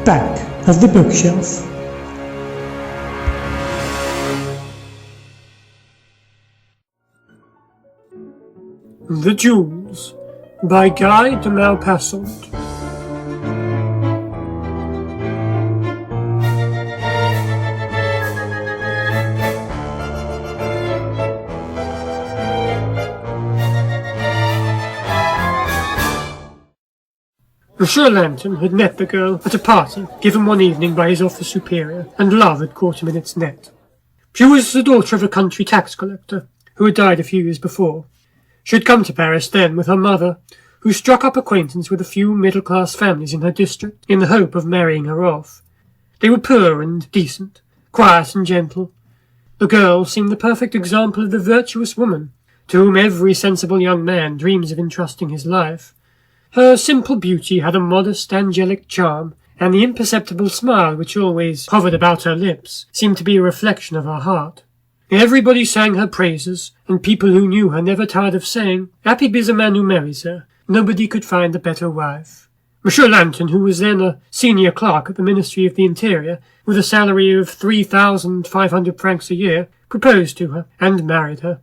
Back of the bookshelf. The Jewels by Guy de Maupassant. Monsieur Lantern had met the girl at a party given one evening by his office superior, and love had caught him in its net. She was the daughter of a country tax collector, who had died a few years before. She had come to Paris then with her mother, who struck up acquaintance with a few middle-class families in her district in the hope of marrying her off. They were poor and decent, quiet and gentle. The girl seemed the perfect example of the virtuous woman, to whom every sensible young man dreams of entrusting his life. Her simple beauty had a modest, angelic charm, and the imperceptible smile which always hovered about her lips seemed to be a reflection of her heart. Everybody sang her praises, and people who knew her never tired of saying, "Happy be the man who marries her. Nobody could find a better wife." Monsieur Lantern, who was then a senior clerk at the Ministry of the Interior, with a salary of 3,500 francs a year, proposed to her and married her.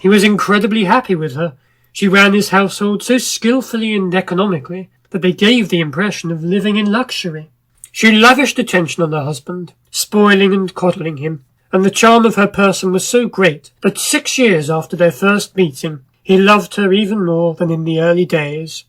He was incredibly happy with her. She ran his household so skillfully and economically that they gave the impression of living in luxury. She lavished attention on her husband, spoiling and coddling him, and the charm of her person was so great that 6 years after their first meeting, he loved her even more than in the early days.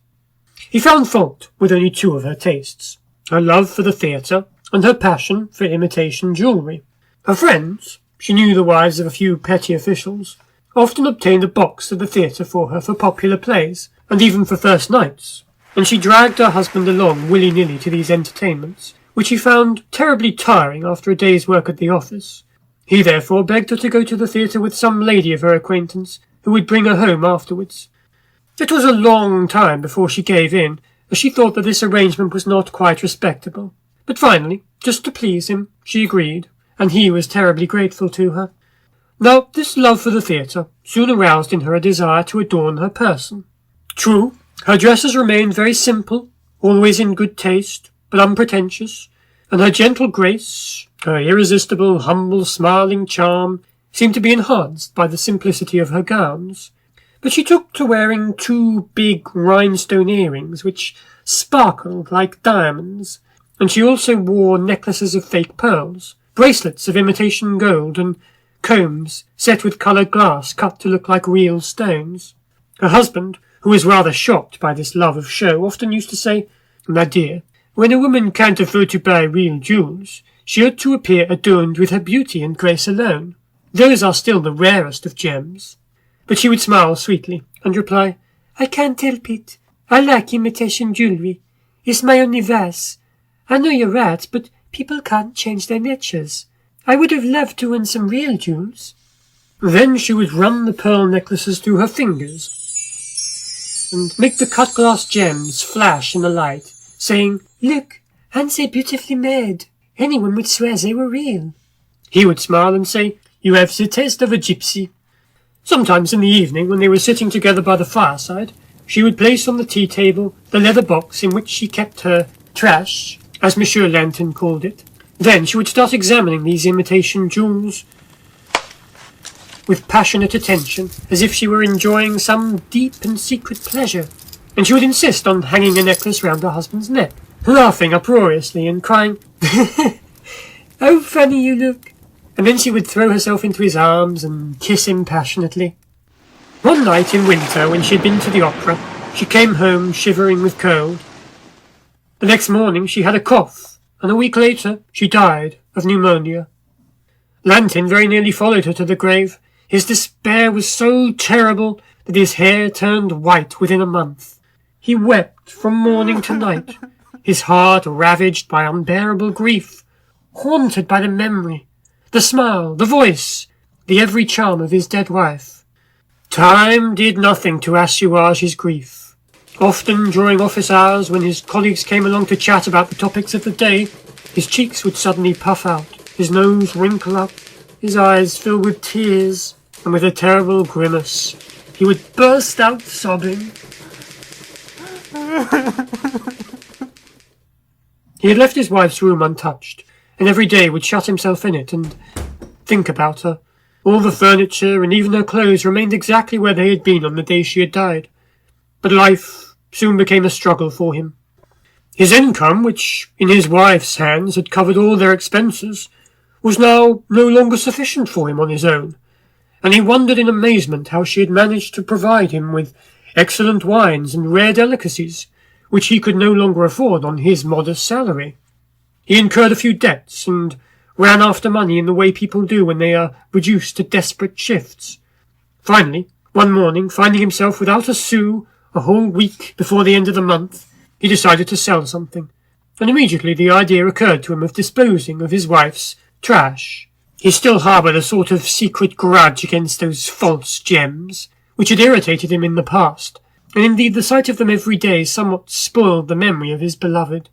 He found fault with only two of her tastes, her love for the theatre and her passion for imitation jewellery. Her friends, she knew the wives of a few petty officials, often obtained a box at the theatre for her for popular plays, and even for first nights, and she dragged her husband along willy-nilly to these entertainments, which he found terribly tiring after a day's work at the office. He therefore begged her to go to the theatre with some lady of her acquaintance, who would bring her home afterwards. It was a long time before she gave in, as she thought that this arrangement was not quite respectable. But finally, just to please him, she agreed, and he was terribly grateful to her. Now, this love for the theatre soon aroused in her a desire to adorn her person. True, her dresses remained very simple, always in good taste, but unpretentious, and her gentle grace, her irresistible, humble, smiling charm, seemed to be enhanced by the simplicity of her gowns. But she took to wearing 2 big rhinestone earrings, which sparkled like diamonds, and she also wore necklaces of fake pearls, bracelets of imitation gold, and combs set with coloured glass cut to look like real stones. Her husband, who was rather shocked by this love of show, often used to say, "My dear, when a woman can't afford to buy real jewels, she ought to appear adorned with her beauty and grace alone. Those are still the rarest of gems." But she would smile sweetly and reply, "I can't help it. I like imitation jewellery. It's my only vice. I know you're right, but people can't change their natures. I would have loved to win some real jewels." Then she would run the pearl necklaces through her fingers and make the cut glass gems flash in the light, saying, "Look, aren't they beautifully made? Anyone would swear they were real." He would smile and say, "You have the taste of a gypsy." Sometimes in the evening, when they were sitting together by the fireside, she would place on the tea-table the leather box in which she kept her trash, as Monsieur Lantern called it. Then she would start examining these imitation jewels with passionate attention, as if she were enjoying some deep and secret pleasure, and she would insist on hanging a necklace round her husband's neck, laughing uproariously and crying, "How funny you look!" And then she would throw herself into his arms and kiss him passionately. One night in winter, when she had been to the opera, she came home shivering with cold. The next morning she had a cough, and a week later she died of pneumonia. Lantern very nearly followed her to the grave. His despair was so terrible that his hair turned white within a month. He wept from morning to night, his heart ravaged by unbearable grief, haunted by the memory, the smile, the voice, the every charm of his dead wife. Time did nothing to assuage his grief. Often during office hours, when his colleagues came along to chat about the topics of the day, his cheeks would suddenly puff out, his nose wrinkle up, his eyes fill with tears, and with a terrible grimace, he would burst out sobbing. He had left his wife's room untouched, and every day would shut himself in it and think about her. All the furniture and even her clothes remained exactly where they had been on the day she had died. But life soon became a struggle for him. His income, which in his wife's hands had covered all their expenses, was now no longer sufficient for him on his own, and he wondered in amazement how she had managed to provide him with excellent wines and rare delicacies, which he could no longer afford on his modest salary. He incurred a few debts, and ran after money in the way people do when they are reduced to desperate shifts. Finally, one morning, finding himself without a sou a whole week before the end of the month, he decided to sell something, and immediately the idea occurred to him of disposing of his wife's trash. He still harboured a sort of secret grudge against those false gems, which had irritated him in the past, and indeed the sight of them every day somewhat spoiled the memory of his beloved.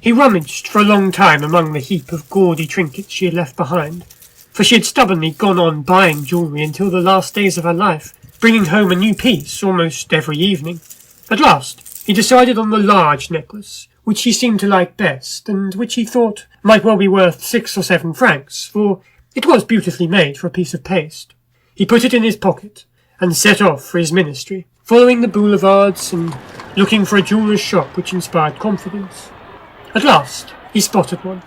He rummaged for a long time among the heap of gaudy trinkets she had left behind, for she had stubbornly gone on buying jewellery until the last days of her life, bringing home a new piece almost every evening. At last, he decided on the large necklace, which he seemed to like best, and which he thought might well be worth 6 or 7 francs, for it was beautifully made for a piece of paste. He put it in his pocket, and set off for his ministry, following the boulevards and looking for a jeweller's shop which inspired confidence. At last, he spotted one,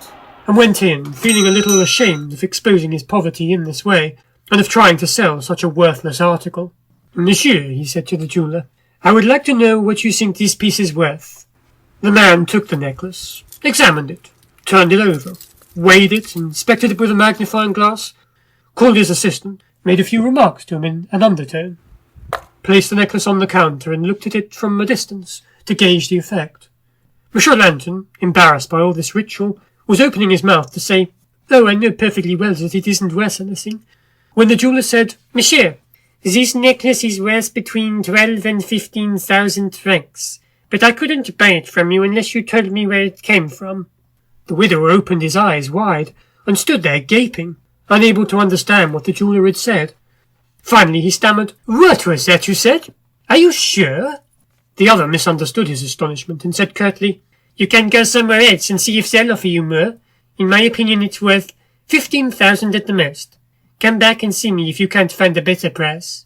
and went in, feeling a little ashamed of exposing his poverty in this way, and of trying to sell such a worthless article. "Monsieur," he said to the jeweller, "I would like to know what you think this piece is worth." The man took the necklace, examined it, turned it over, weighed it, inspected it with a magnifying glass, called his assistant, made a few remarks to him in an undertone, placed the necklace on the counter, and looked at it from a distance to gauge the effect. Monsieur Lanton, embarrassed by all this ritual, was opening his mouth to say, "Oh, I know perfectly well that it isn't worth anything," when the jeweller said, "Monsieur, this necklace is worth between 12 and 15,000 francs, but I couldn't buy it from you unless you told me where it came from." The widower opened his eyes wide, and stood there gaping, unable to understand what the jeweller had said. Finally he stammered, "What was that you said? Are you sure?" The other misunderstood his astonishment, and said curtly, "You can go somewhere else and see if they'll offer you more. In my opinion it's worth 15,000 at the most. Come back and see me if you can't find a better price."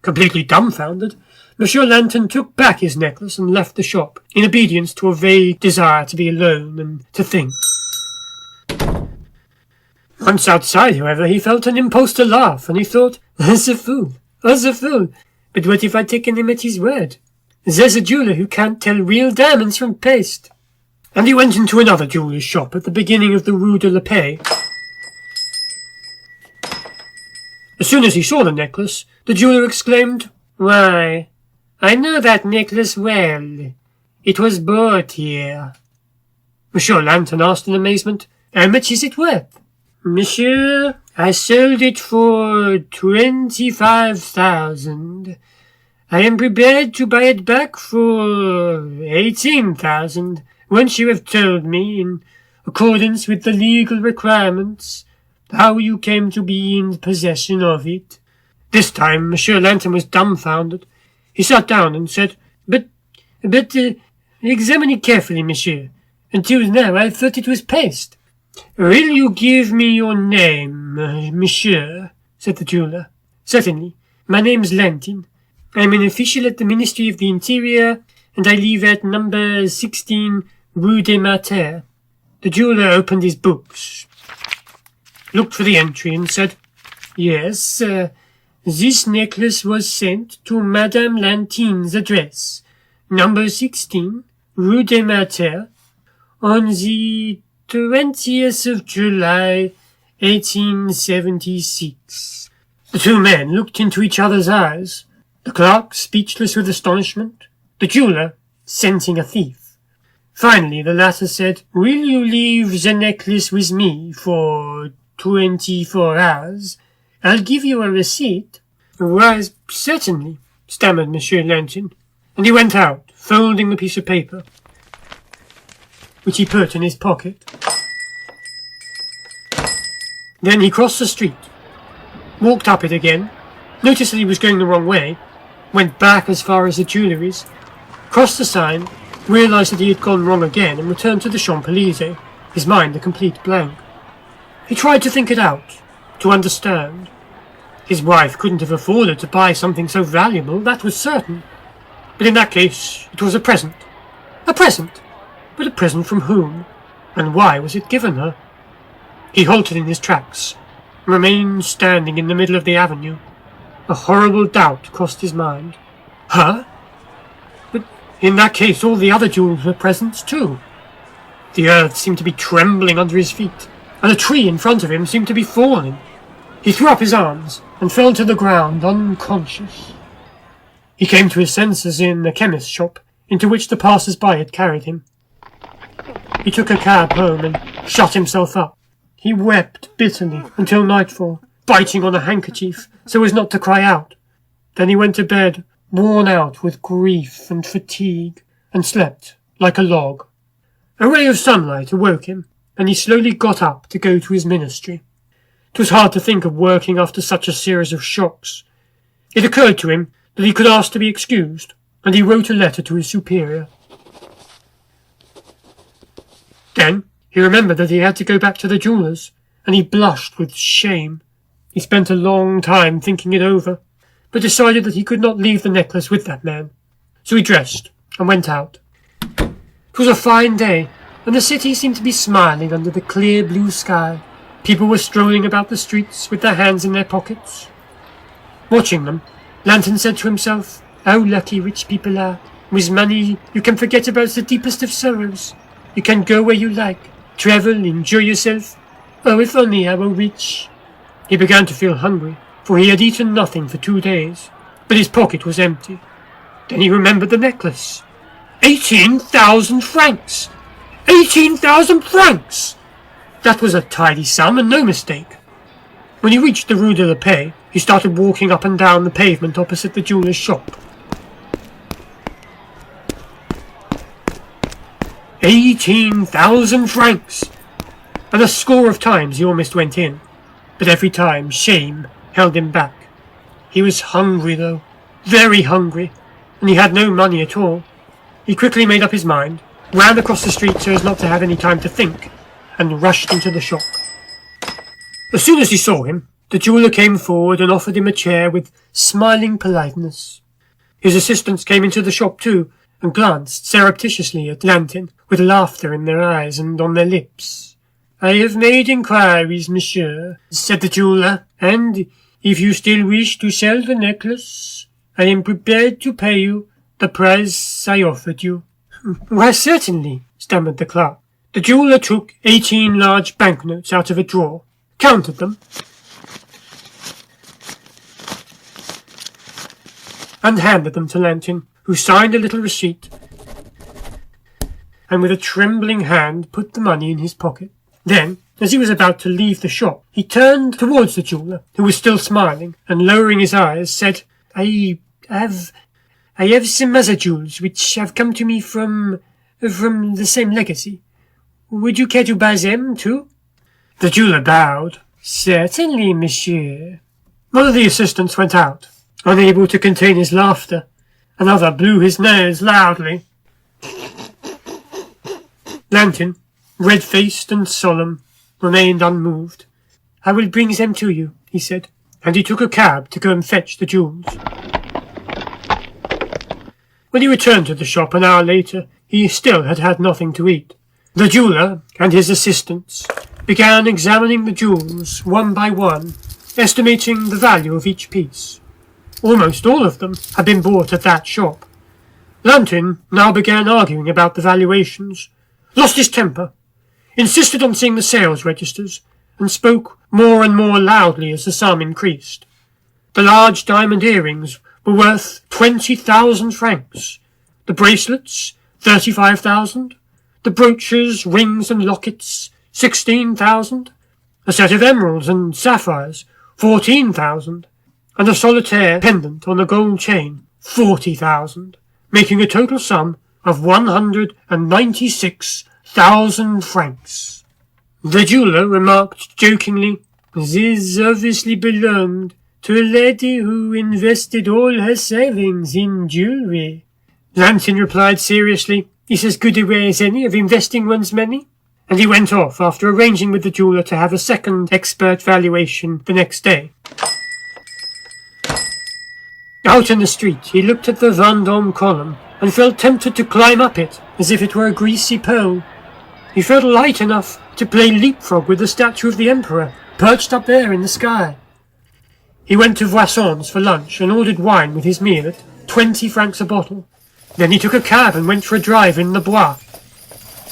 Completely dumbfounded, Monsieur Lanton took back his necklace and left the shop, in obedience to a vague desire to be alone and to think. Once outside, however, he felt an impulse to laugh, and he thought, "As a fool, but what if I'd taken him at his word? There's a jeweller who can't tell real diamonds from paste." And he went into another jeweller's shop at the beginning of the Rue de la Paix. As soon as he saw the necklace, the jeweller exclaimed, "Why, I know that necklace well. It was bought here." Monsieur Lanton asked in amazement, "How much is it worth?" "Monsieur, I sold it for 25,000. I am prepared to buy it back for 18,000, once you have told me, in accordance with the legal requirements, how you came to be in possession of it." This time Monsieur Lanton was dumbfounded. He sat down and said, But, examine it carefully, monsieur. Until now I thought it was paste." "Will you give me your name, monsieur?" said the jeweller. "Certainly. My name's Lantin. I am an official at the Ministry of the Interior, and I live at number 16 Rue de Maupassant." The jeweller opened his books, looked for the entry, and said, "Yes, this necklace was sent to Madame Lantin's address, number 16 Rue de Maupassant, on the 20th of July, 1876. The two men looked into each other's eyes, the clerk speechless with astonishment, the jeweller scenting a thief. Finally the latter said, "Will you leave the necklace with me for 24 hours? I'll give you a receipt." "Why, certainly," stammered Monsieur Lantin. and he went out, folding the piece of paper, which he put in his pocket. Then he crossed the street, walked up it again, noticed that he was going the wrong way, went back as far as the jewelleries, crossed the sign, realised that he had gone wrong again, and returned to the Champs-Élysées, his mind a complete blank. He tried to think it out, to understand. His wife couldn't have afforded to buy something so valuable, that was certain. But in that case, it was a present. A present! But a present from whom? And why was it given her? He halted in his tracks, and remained standing in the middle of the avenue. A horrible doubt crossed his mind. Her? But in that case all the other jewels were presents too. The earth seemed to be trembling under his feet, and a tree in front of him seemed to be falling. He threw up his arms, and fell to the ground unconscious. He came to his senses in a chemist's shop, into which the passers-by had carried him. He took a cab home and shut himself up. He wept bitterly until nightfall, biting on a handkerchief so as not to cry out. Then he went to bed, worn out with grief and fatigue, and slept like a log. A ray of sunlight awoke him, and he slowly got up to go to his ministry. It was hard to think of working after such a series of shocks. It occurred to him that he could ask to be excused, and he wrote a letter to his superior. Then he remembered that he had to go back to the jeweller's, and he blushed with shame. He spent a long time thinking it over, but decided that he could not leave the necklace with that man. So he dressed and went out. It was a fine day, and the city seemed to be smiling under the clear blue sky. People were strolling about the streets with their hands in their pockets. Watching them, Lantern said to himself, "How lucky rich people are. With money, you can forget about the deepest of sorrows. You can go where you like, travel, enjoy yourself. Oh, if only I were rich." He began to feel hungry, for he had eaten nothing for 2 days, but his pocket was empty. Then he remembered the necklace. 18,000 francs! 18,000 francs! That was a tidy sum and no mistake. When he reached the Rue de la Paix, he started walking up and down the pavement opposite the jeweller's shop. 18,000 francs! And a score of times he almost went in, but every time shame held him back. He was hungry though, very hungry, and he had no money at all. He quickly made up his mind, ran across the street so as not to have any time to think, and rushed into the shop. As soon as he saw him, the jeweller came forward and offered him a chair with smiling politeness. His assistants came into the shop too, and glanced surreptitiously at Lantern, with laughter in their eyes and on their lips. "I have made inquiries, monsieur," said the jeweller, "and if you still wish to sell the necklace, I am prepared to pay you the price I offered you." "Why, certainly," stammered the clerk. The jeweller took 18 large banknotes out of a drawer, counted them, and handed them to Lantern, who signed a little receipt, and with a trembling hand put the money in his pocket. Then, as he was about to leave the shop, he turned towards the jeweller, who was still smiling, and lowering his eyes, said, I have some other jewels which have come to me from the same legacy. Would you care to buy them too?" The jeweller bowed. "Certainly, monsieur." One of the assistants went out, unable to contain his laughter. Another blew his nose loudly. Lantern, red-faced and solemn, remained unmoved. "I will bring them to you," he said, and he took a cab to go and fetch the jewels. When he returned to the shop an hour later, he still had had nothing to eat. The jeweller and his assistants began examining the jewels one by one, estimating the value of each piece. Almost all of them had been bought at that shop. Lantern now began arguing about the valuations, lost his temper, insisted on seeing the sales registers, and spoke more and more loudly as the sum increased. The large diamond earrings were worth 20,000 francs, the bracelets 35,000, the brooches, rings and lockets 16,000, a set of emeralds and sapphires 14,000, and a solitaire pendant on a gold chain 40,000. making a total sum of 196,000 francs. The jeweller remarked jokingly, "This obviously belonged to a lady who invested all her savings in jewellery." Lantin replied seriously, "It's as good a way as any of investing one's money." And he went off after arranging with the jeweller to have a second expert valuation the next day. Out in the street, he looked at the Vendôme column and felt tempted to climb up it as if it were a greasy pole. He felt light enough to play leapfrog with the statue of the emperor, perched up there in the sky. He went to Voisson's for lunch and ordered wine with his meal at 20 francs a bottle. Then he took a cab and went for a drive in the Bois.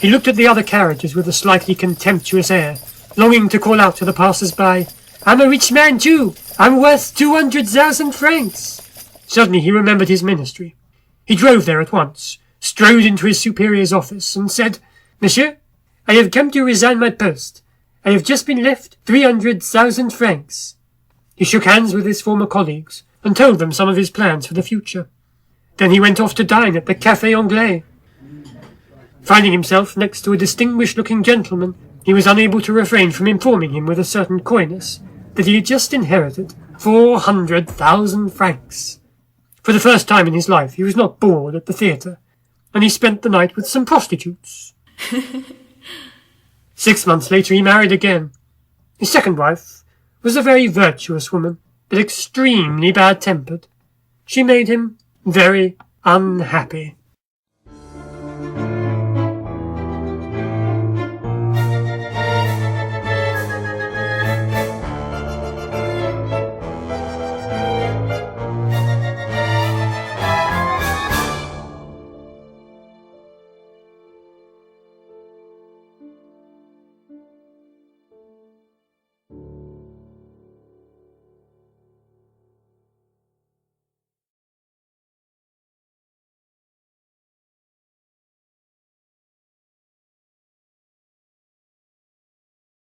He looked at the other carriages with a slightly contemptuous air, longing to call out to the passers-by, "I'm a rich man too! I'm worth 200,000 francs!" Suddenly he remembered his ministry. He drove there at once, strode into his superior's office, and said, "Monsieur, I have come to resign my post. I have just been left 300,000 francs." He shook hands with his former colleagues and told them some of his plans for the future. Then he went off to dine at the Café Anglais. Finding himself next to a distinguished-looking gentleman, he was unable to refrain from informing him with a certain coyness that he had just inherited 400,000 francs. For the first time in his life, he was not bored at the theatre, and he spent the night with some prostitutes. 6 months later, he married again. His second wife was a very virtuous woman, but extremely bad-tempered. She made him very unhappy.